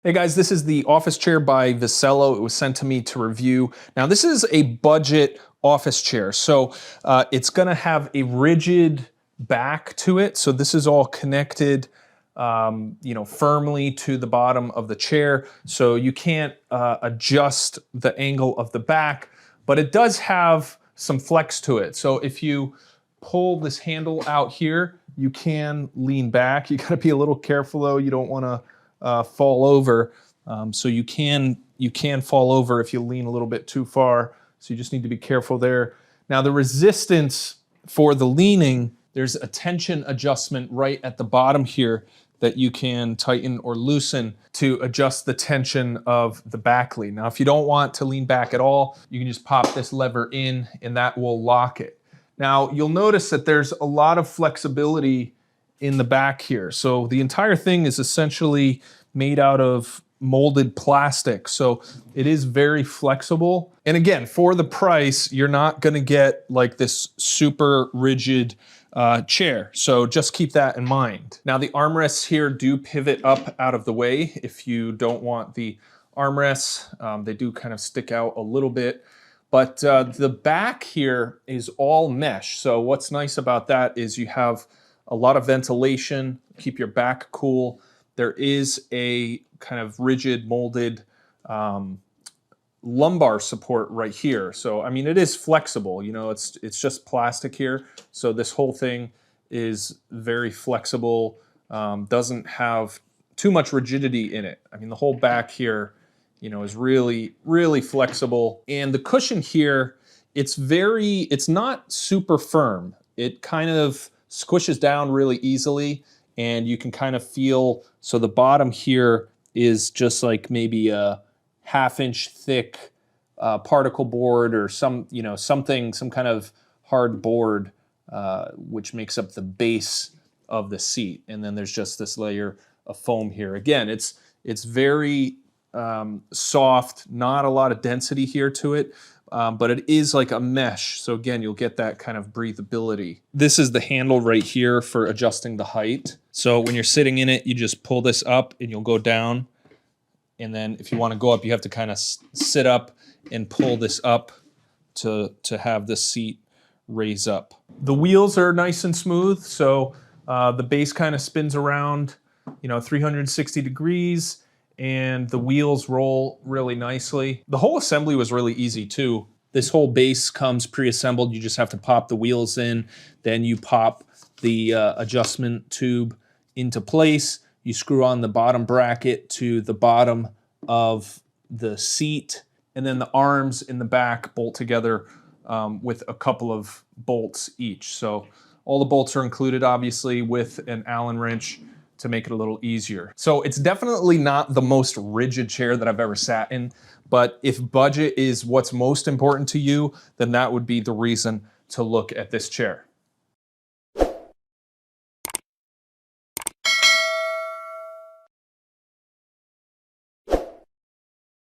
Hey guys, this is the office chair by VECELO. It was sent to me to review. Now this is a budget office chair, so it's gonna have a rigid back to it. So this is all connected firmly to the bottom of the chair. So you can't adjust the angle of the back, but it does have some flex to it. So if you pull this handle out here, you can lean back. You gotta be a little careful though. You don't wanna fall over. So you can fall over if you lean a little bit too far. So you just need to be careful there. Now the resistance for the leaning, there's a tension adjustment right at the bottom here that you can tighten or loosen to adjust the tension of the back lean. Now if you don't want to lean back at all, you can just pop this lever in and that will lock it. Now you'll notice that there's a lot of flexibility in the back here. So the entire thing is essentially made out of molded plastic. So it is very flexible. And again, for the price, you're not gonna get like this super rigid chair. So just keep that in mind. Now the armrests here do pivot up out of the way if you don't want the armrests. They do kind of stick out a little bit. But the back here is all mesh. So what's nice about that is you have a lot of ventilation, keep your back cool. There is a kind of rigid molded lumbar support right here. So, I mean, it is flexible, you know, it's just plastic here. So this whole thing is very flexible, doesn't have too much rigidity in it. I mean, the whole back here, you know, is really, really flexible. And the cushion here, it's not super firm. It kind of squishes down really easily and you can kind of feel, so the bottom here is just like maybe a half-inch thick particle board or some kind of hard board which makes up the base of the seat. And then there's just this layer of foam here. Again, it's very soft, not a lot of density here to it. But it is like a mesh. So again, you'll get that kind of breathability. This is the handle right here for adjusting the height. So when you're sitting in it, you just pull this up and you'll go down. And then if you want to go up, you have to kind of sit up and pull this up to have the seat raise up. The wheels are nice and smooth. So the base kind of spins around, 360 degrees. And the wheels roll really nicely. The whole assembly was really easy too. This whole base comes pre-assembled. You just have to pop the wheels in, then you pop the adjustment tube into place. You screw on the bottom bracket to the bottom of the seat, and then the arms in the back bolt together with a couple of bolts each. So all the bolts are included, obviously, with an Allen wrench to make it a little easier. So it's definitely not the most rigid chair that I've ever sat in, but if budget is what's most important to you, then that would be the reason to look at this chair.